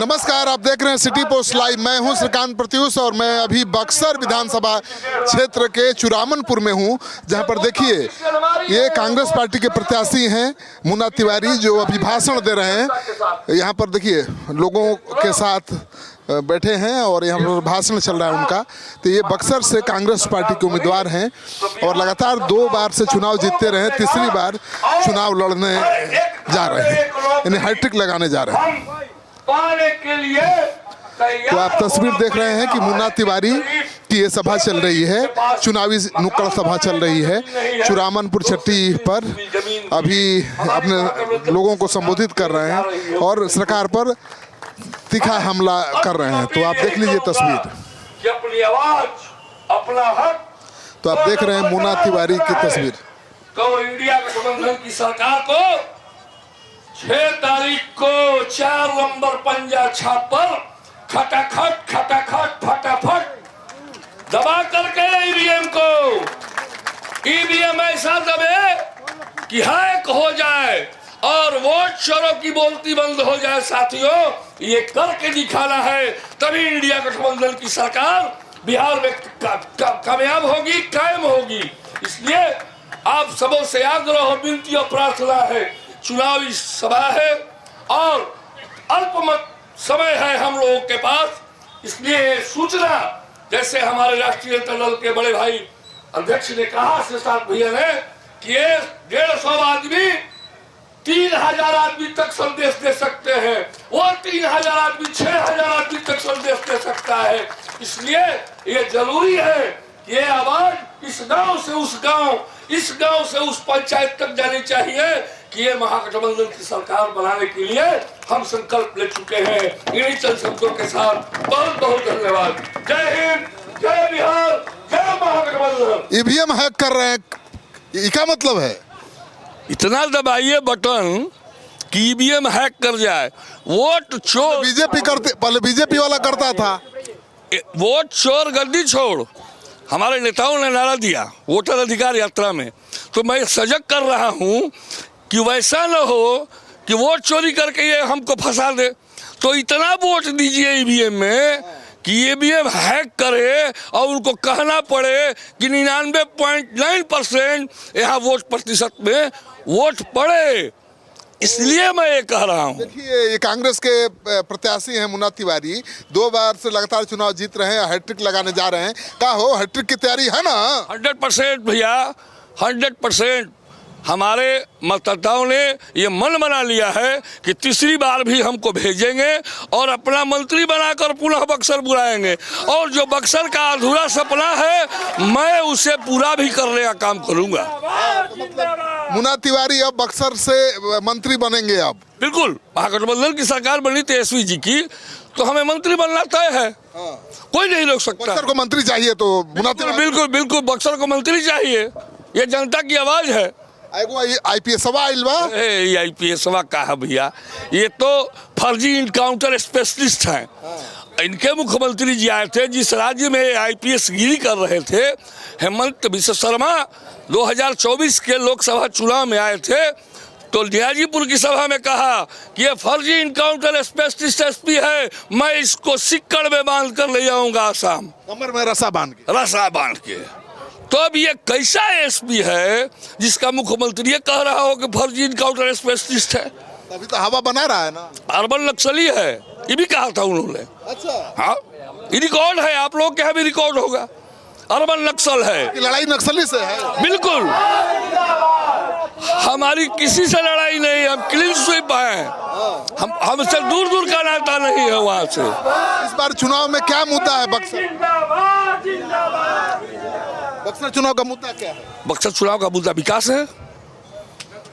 नमस्कार, आप देख रहे हैं सिटी पोस्ट लाइव। मैं हूं श्रीकांत प्रत्युष और मैं अभी बक्सर विधानसभा क्षेत्र के चुरामनपुर में हूं, जहां पर देखिए ये कांग्रेस पार्टी के प्रत्याशी हैं मुन्ना तिवारी, जो अभी भाषण दे रहे हैं। यहां पर देखिए लोगों के साथ बैठे हैं और यहाँ पर भाषण चल रहा है उनका। तो ये बक्सर से कांग्रेस पार्टी के उम्मीदवार हैं और लगातार 2 बार से चुनाव जीतते रहे, तीसरी बार चुनाव लड़ने जा रहे हैं, यानी हैट्रिक लगाने जा रहे हैं। पाने के लिए तो आप तस्वीर देख रहे हैं कि मुन्ना तिवारी की ये सभा चल रही है, चुनावी नुक्कड़ सभा चल रही है चुरामनपुर चट्टी पर। अभी अपने लोगों को संबोधित कर रहे हैं और सरकार पर तीखा हमला कर रहे हैं। तो आप देख लीजिए तस्वीर, अपनी आवाज, अपना हक। तो आप देख रहे हैं मुन्ना तिवारी की तस्वीर। तो इंडिया गठबंधन की सरकार को 6 तारीख को 4 नंबर पंजा छाप पर खटाखट खटाखट फटाफट दबा करके ईवीएम को, ईवीएम ऐसा दबे कि हैक हो जाए और वोट चोरों की बोलती बंद हो जाए। साथियों, ये करके दिखाना है, तभी इंडिया गठबंधन की सरकार बिहार में कामयाब होगी, कायम होगी। इसलिए आप सबों से आग्रह और विनती और प्रार्थना है, चुनावी सभा है और अल्पमत समय है हम लोगों के पास। इसलिए सूचना, जैसे हमारे राष्ट्रीय जनता दल के बड़े भाई अध्यक्ष ने कहा, शशांक भैया ने, कि ये 150 आदमी 3000 आदमी तक संदेश दे सकते हैं, वो 3000 आदमी 6000 आदमी तक संदेश दे सकता है। इसलिए ये जरूरी है कि ये आवाज इस गांव से उस गांव, इस गांव से उस पंचायत तक जानी चाहिए कि ये महागठबंधन की सरकार बनाने के लिए हम संकल्प ले चुके हैं। इन्हीं चंद शब्दों के साथ बहुत बहुत धन्यवाद। जय हिंद, जय बिहार, जय महागठबंधन। ईवीएम हैक कर रहे हैं, क्या मतलब है? इतना दबाइए बटन कि ईवीएम हैक कर जाए। वोट चोर बीजेपी करते, पहले बीजेपी वाला करता था। वोट चोर गद्दी छोड़, हमारे नेताओं ने नारा दिया वोटर अधिकार यात्रा में। तो मैं सजग कर रहा हूं कि वैसा न हो कि वोट चोरी करके ये हमको फंसा दे। तो इतना वोट दीजिए ईवीएम में कि ईवीएम हैक करे और उनको कहना पड़े कि 99.9% यहाँ वोट प्रतिशत में वोट पड़े। इसलिए मैं ये कह रहा हूँ। देखिए, ये कांग्रेस के प्रत्याशी हैं मुन्ना तिवारी, 2 बार से लगातार चुनाव जीत रहे हैं, हैट्रिक लगाने जा रहे हैं। क्या हो, हैट्रिक की तैयारी है ना? 100% भैया, 100%। हमारे मतदाताओं ने ये मन बना लिया है कि तीसरी बार भी हमको भेजेंगे और अपना मंत्री बनाकर पुनः बक्सर बुलाएंगे। और जो बक्सर का अधूरा सपना है, मैं उसे पूरा भी करने का काम करूंगा। मुन्ना तिवारी अब बक्सर से मंत्री बनेंगे। अब बिल्कुल, महागठबंधन की सरकार बनी तेजस्वी जी की, तो हमें मंत्री बनना तय है। कोई नहीं रोक सकता। बक्सर को मंत्री चाहिए तो मुन्ना तिवारी। बिल्कुल बिल्कुल, बक्सर को मंत्री चाहिए। ये जनता की आवाज है। आईपीएस का है भैया, ये तो फर्जी इनकाउंटर स्पेशलिस्ट हैं। इनके मुख्यमंत्री जी आए थे जिस राज्य में आईपीएस गिरी कर रहे थे, हेमंत बिश्व शर्मा 2024 के लोकसभा चुनाव में आए थे। तो न्याजीपुर की सभा में कहा कि ये फर्जी इनकाउंटर स्पेशलिस्ट एसपी है, मैं इसको सिक्कड़ में बांध कर ले जाऊंगा आसाम, कमर में रस्सा बांध के। तो अब ये कैसा एसपी है जिसका मुख्यमंत्री ये कह रहा हो कि फर्जी इनकाउंटर स्पेशलिस्ट है? अभी तो हवा बना रहा है ना। अर्बन नक्सली है, ये भी कहा था उन्होंने। अच्छा, हाँ, ये रिकॉर्ड है, आप लोग के यहाँ भी रिकॉर्ड होगा। अर्बन नक्सल है, लड़ाई नक्सली से है। बिल्कुल, हमारी किसी से लड़ाई नहीं, हम क्लीन स्वीप हैं। हमसे दूर दूर का नाता नहीं है वहाँ से। इस बार चुनाव में क्या मुद्दा है बक्सर? बक्सर चुनाव का मुद्दा क्या है? बक्सर चुनाव का मुद्दा विकास है।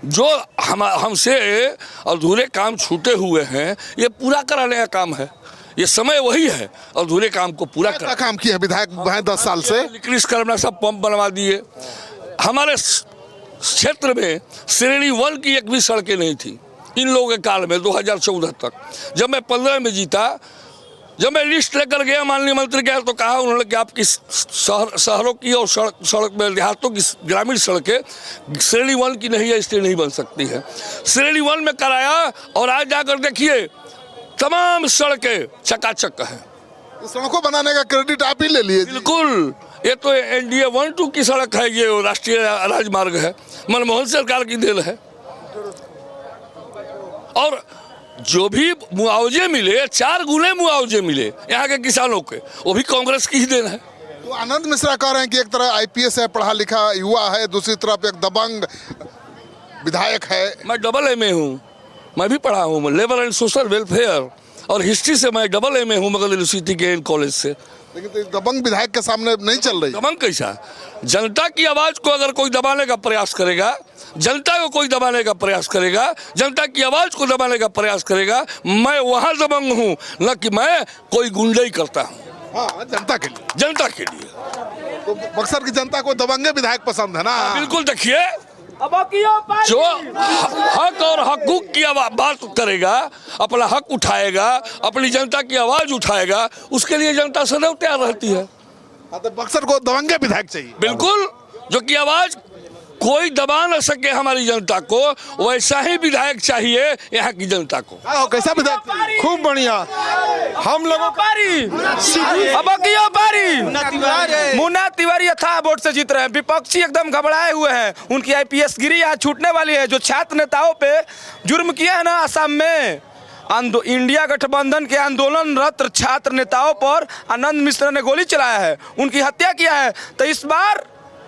जो हमसे अधूरे काम छूटे हुए हैं, ये पूरा कराने का काम है। ये समय वही है अधूरे काम को पूरा कर। काम किया विधायक 10 साल से लिक्रिस करना, सब पंप बनवा दिए। हमारे क्षेत्र में श्रेणी 1 की एक भी सड़कें नहीं थी इन लोगों के काल में, 2014 तक। जब मैं 15 में जीता, जब मैं लिस्ट लेकर गया माननीय मंत्री के, तो कहा उन्होंने कि आपकी शहरों की और सड़क में देहातों की ग्रामीण सड़कें श्रेणी 1 की नहीं है, इसलिए नहीं बन सकती है। श्रेणी 1 में कराया और आज जाकर देखिए तमाम सड़कें चकाचक है। सड़कों बनाने का क्रेडिट आप ही ले लिए। बिल्कुल, ये तो NDA 1-2 की सड़क है, ये राष्ट्रीय राजमार्ग है, मनमोहन सरकार की देन है। और जो भी मुआवजे मिले, 4 गुने मुआवजे मिले यहाँ के किसानों के, वो भी कांग्रेस की ही देन है। तो आनंद मिश्रा कह रहे हैं कि एक तरह IPS है, पढ़ा लिखा युवा है, दूसरी तरफ एक दबंग विधायक है। मैं डबल MA हूँ, मैं भी पढ़ा हूँ, लेबर एंड सोशल वेलफेयर और हिस्ट्री से मैं डबल MA हूँ मगध यूनिवर्सिटी के कॉलेज से। लेकिन तो दबंग विधायक के सामने नहीं चल रही। दबंग कैसा? जनता की आवाज को अगर कोई दबाने का प्रयास करेगा, जनता को कोई दबाने का प्रयास करेगा, जनता की आवाज को दबाने का प्रयास करेगा, मैं वहां दबंग हूँ, न कि मैं कोई गुंडाई करता हूँ। हाँ, जनता के लिए। जनता के लिए तो बक्सर की जनता को दबंगे विधायक पसंद है ना। बिल्कुल। देखिए, जो हक और हकूक की बात करेगा, अपना हक उठाएगा, अपनी जनता की आवाज उठाएगा, उसके लिए जनता सदैव तैयार रहती है। तो बक्सर को दबंगे विधायक चाहिए। बिल्कुल, जो कि आवाज कोई दबा न सके हमारी जनता को, वैसा ही विधायक चाहिए यहाँ की जनता को। कैसा विधायक? खूब बढ़िया। हम लोगों मुन्ना तिवारी यथा वोट से जीत रहे हैं। विपक्षी एकदम घबराए हुए हैं। उनकी IPS गिरी आज छूटने वाली है। जो छात्र नेताओं पे जुर्म किया है ना असम में, इंडिया गठबंधन के आंदोलनरत छात्र नेताओं पर आनंद मिश्रा ने गोली चलाया है, उनकी हत्या किया है। तो इस बार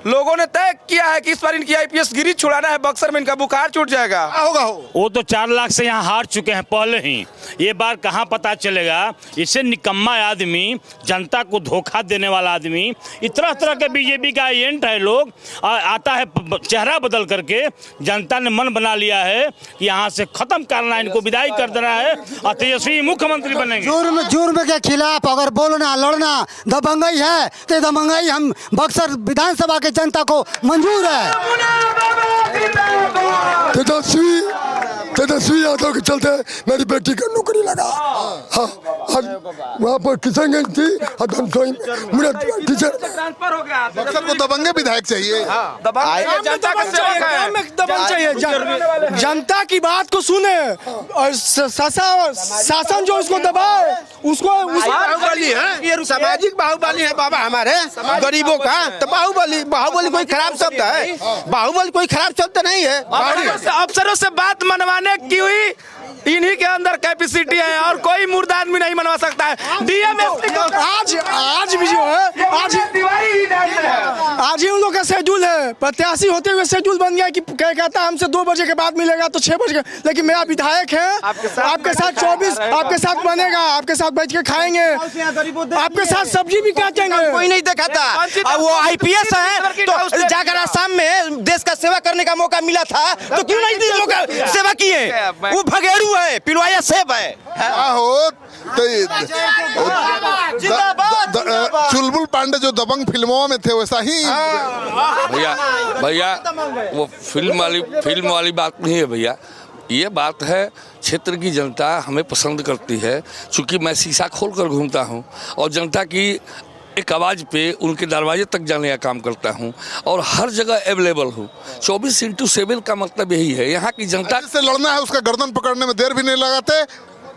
लोगों ने तय किया है कि इस बार इनकी IPS गिरी छुड़ाना है, बक्सर में इनका बुखार छूट जाएगा। होगा वो तो 4 लाख से यहाँ हार चुके हैं पहले ही। ये बार कहाँ पता चलेगा। इससे निकम्मा आदमी, जनता को धोखा देने वाला आदमी, तरह तरह के बीजेपी का एजेंट है। लोग आता है चेहरा बदल करके, जनता ने मन बना लिया है कि यहाँ से खत्म करना, इनको विदाई कर देना है और तेजस्वी मुख्यमंत्री बनेंगे। जुर्म के खिलाफ अगर बोलना लड़ना दबंगई है तो दबंगई हम बक्सर विधानसभा के जनता को मंजूर है। तेजस्वी यादव के चलते मेरी बेटी को नौकरी लगा। हाँ, वहाँ पर किशनगंज थी, टीचर ट्रांसफर हो गया। बक्सर को दबंगे विधायक चाहिए। जनता की बात को सुने और शासन जो उसको दबाए उसको बाहुबली है, सामाजिक बाहुबली है बाबा हमारे गरीबों का। तो बाहुबली कोई खराब शब्द है? बाहुबली कोई खराब शब्द नहीं है। अफसरों से बात मनवाने की हुई, इन्हीं के अंदर कैपेसिटी है और कोई मुर्दा आदमी नहीं मनवा सकता है। DMSP आज भी जो है आज ही उन लोग का शेड्यूल है। प्रत्याशी होते हुए शेड्यूल बन गया कि कहता हमसे 2 बजे के बाद मिलेगा तो 6 बजे, लेकिन मेरा विधायक है आपके साथ 24 आपके साथ बनेगा, आपके साथ बैठ के खाएंगे, आपके साथ सब्जी भी काटेंगे। कोई नहीं देखा था। अब वो IPS है तो जाकर असम में देश का सेवा करने का मौका मिला था तो क्यों नहीं लोग सेवा किए? वो भगेड़ू है, पिलवाया सेब है। चुलबुल पांडे जो दबंग फिल्मों में थे वैसा ही। भैया वो फिल्म वाली बात नहीं है भैया। ये बात है, क्षेत्र की जनता हमें पसंद करती है, चूंकि मैं शीशा खोल कर घूमता हूँ और जनता की एक आवाज़ पे उनके दरवाजे तक जाने का काम करता हूँ और हर जगह अवेलेबल हूँ। 24/7 का मतलब यही है। यहाँ की जनता से लड़ना है, उसका गर्दन पकड़ने में देर भी नहीं लगाते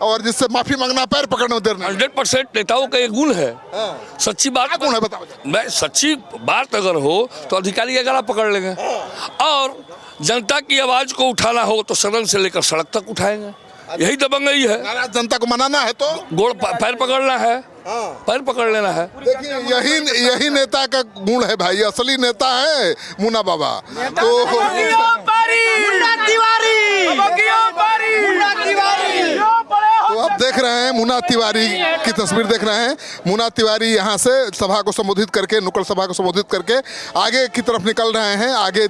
और जिससे माफी मांगना पैर पकड़ने में देर नहीं। 100% नेताओं का एक गुण है। सच्ची बात गुण है, बताओ। मैं सच्ची बात अगर हो तो अधिकारी का गला पकड़ लेंगे और जनता की आवाज को उठाना हो तो सदन से लेकर सड़क तक उठाएंगे। यही दबंगई है। जनता को मनाना है तो पैर पकड़ना है, पैर पकड़ लेना है। देखिए यही नेता का गुण है भाई। असली नेता है मुन्ना बाबा। तो आप देख रहे हैं मुन्ना तिवारी की तस्वीर देख रहे हैं। मुन्ना तिवारी यहाँ से सभा को संबोधित करके, नुक्कड़ सभा को संबोधित करके आगे की तरफ निकल रहे हैं। आगे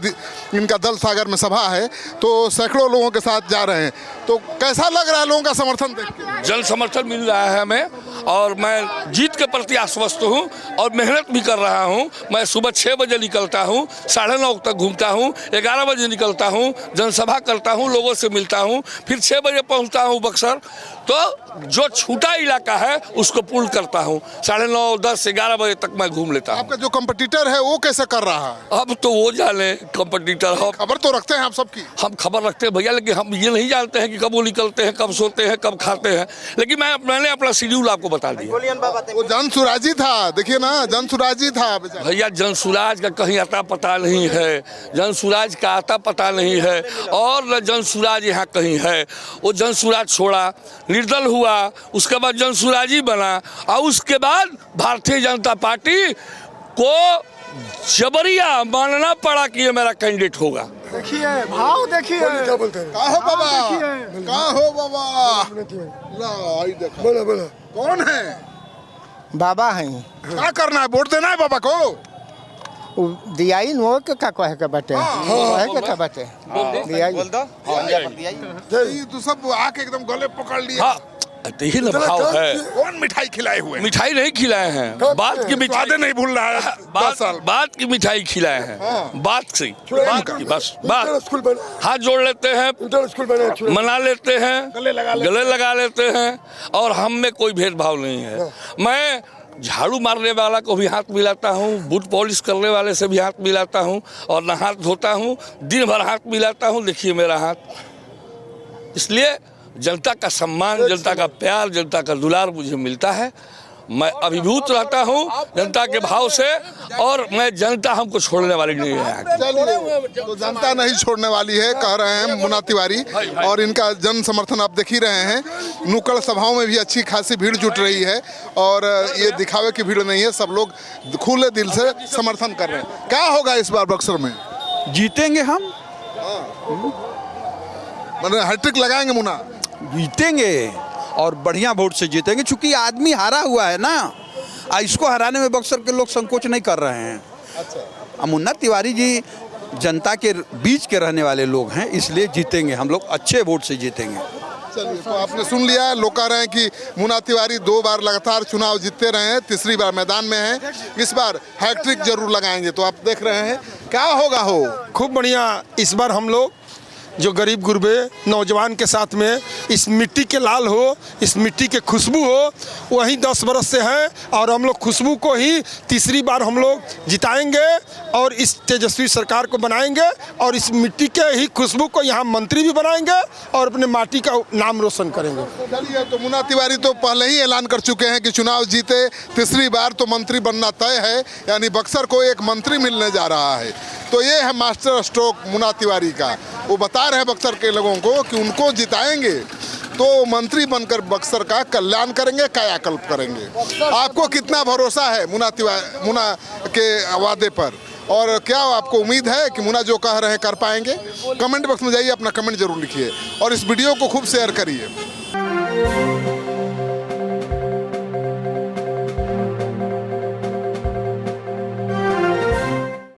इनका दल सागर में सभा है तो सैकड़ों लोगों के साथ जा रहे हैं। तो कैसा लग रहा है लोगों का समर्थन देख के? जन समर्थन मिल रहा है हमें और मैं जीत के प्रति आश्वस्त हूँ और मेहनत भी कर रहा हूँ। मैं सुबह 6 बजे निकलता हूँ, 9:30 तक घूमता हूँ, 11 बजे निकलता हूँ, जनसभा करता हूँ, लोगों से मिलता हूँ, फिर 6 बजे पहुँचता हूँ बक्सर। तो जो छूटा इलाका है उसको पूर्ण करता हूँ। 9:30, 10, 11 बजे तक मैं घूम लेता हूँ। आपका जो कंपटीटर है वो कैसे कर रहा है? अब तो वो जाने कंपटीटर। हम खबर तो रखते हैं आप सबकी। हम खबर रखते हैं भैया, लेकिन हम ये नहीं जानते हैं कि कब वो निकलते हैं, कब सोते हैं, कब खाते हैं। लेकिन मैंने अपना शेड्यूल आपको बता दिया। वो जनसुराजी था, देखिए ना, जनसुराजी था भैया। जनसुराज का कहीं आता पता नहीं है, जनसुराज का आता पता नहीं है, और न जनसुराज यहाँ कहीं है। वो जनसुराज छोड़ा, निर्दल हुआ, उसके बाद जनसुराजी बना, और उसके बाद भारतीय जनता पार्टी को जबरिया मानना पड़ा कि ये मेरा कैंडिडेट होगा। देखिए भाव, देखिए क्या बोलते हैं। कहाँ हो बाबा, कहाँ हो बाबा? ला, आई देखो। बोला बोला कौन है? बाबा हैं क्या करना है? वोट देना है बाबा को? दियाई नो के का कहे के बाटे कहे के का बाटे दियाई बोल दो ये तो सब आके एकदम गले पकड़ लिए। हाँ, यही ना भाव है। कौन मिठाई खिलाए हुए? मिठाई नहीं खिलाए हैं, बात की मिठाई नहीं भूल रहा है। बात की मिठाई खिलाए हैं, बात से बात की, बस बात। स्कूल बना, हाथ जोड़ लेते हैं, इंटर स्कूल बना, मना लेते हैं, गले लगा लेते हैं, और हम में कोई भेदभाव नहीं है। मैं झाड़ू मारने वाला को भी हाथ मिलाता हूँ, बूट पॉलिश करने वाले से भी हाथ मिलाता हूँ, और नहा धोता हूँ, दिन भर हाथ मिलाता हूँ। देखिए मेरा हाथ। इसलिए जनता का सम्मान, जनता का प्यार, जनता का दुलार मुझे मिलता है। मैं अभिभूत रहता हूँ जनता के भाव से, और मैं जनता हमको छोड़ने वाली नहीं है। चलिए, तो जनता नहीं छोड़ने वाली है, कह रहे हैं मुन्ना तिवारी, और इनका जन समर्थन आप देख ही रहे हैं। नुक्कड़ सभाओं में भी अच्छी खासी भीड़ जुट रही है, और ये दिखावे की भीड़ नहीं है, सब लोग खुले दिल से समर्थन कर रहे हैं। क्या होगा इस बार बक्सर में? जीतेंगे हम, मतलब हैट्रिक लगाएंगे मुन्ना? जीतेंगे और बढ़िया वोट से जीतेंगे, क्योंकि आदमी हारा हुआ है ना, इसको हराने में बक्सर के लोग संकोच नहीं कर रहे हैं। अच्छा, मुन्ना तिवारी जी जनता के बीच के रहने वाले लोग हैं, इसलिए जीतेंगे हम लोग, अच्छे वोट से जीतेंगे। चलिए, तो आपने सुन लिया, लोग कह रहे हैं कि मुन्ना तिवारी 2 बार लगातार चुनाव जीतते रहे हैं, तीसरी बार मैदान में हैं, इस बार हैट्रिक जरूर लगाएंगे। तो आप देख रहे हैं क्या होगा। हो खूब बढ़िया। इस बार हम लोग जो गरीब गुरबे नौजवान के साथ में इस मिट्टी के लाल हो, इस मिट्टी के खुशबू हो, वही 10 बरस से हैं, और हम लोग खुशबू को ही तीसरी बार हम लोग जिताएंगे, और इस तेजस्वी सरकार को बनाएंगे, और इस मिट्टी के ही खुशबू को यहाँ मंत्री भी बनाएंगे, और अपने माटी का नाम रोशन करेंगे। चलिए, तो मुन्ना तिवारी तो पहले ही ऐलान कर चुके हैं कि चुनाव जीते तीसरी बार तो मंत्री बनना तय है, यानी बक्सर को एक मंत्री मिलने जा रहा है। तो ये है मास्टर स्ट्रोक मुन्ना तिवारी का। वो बता रहे हैं बक्सर के लोगों को कि उनको जिताएंगे तो मंत्री बनकर बक्सर का कल्याण करेंगे, कायाकल्प करेंगे। आपको कितना भरोसा है मुन्ना के वादे पर, और क्या आपको उम्मीद है कि मुन्ना जो कह रहे हैं कर पाएंगे? कमेंट बॉक्स में जाइए, अपना कमेंट जरूर लिखिए, और इस वीडियो को खूब शेयर करिए।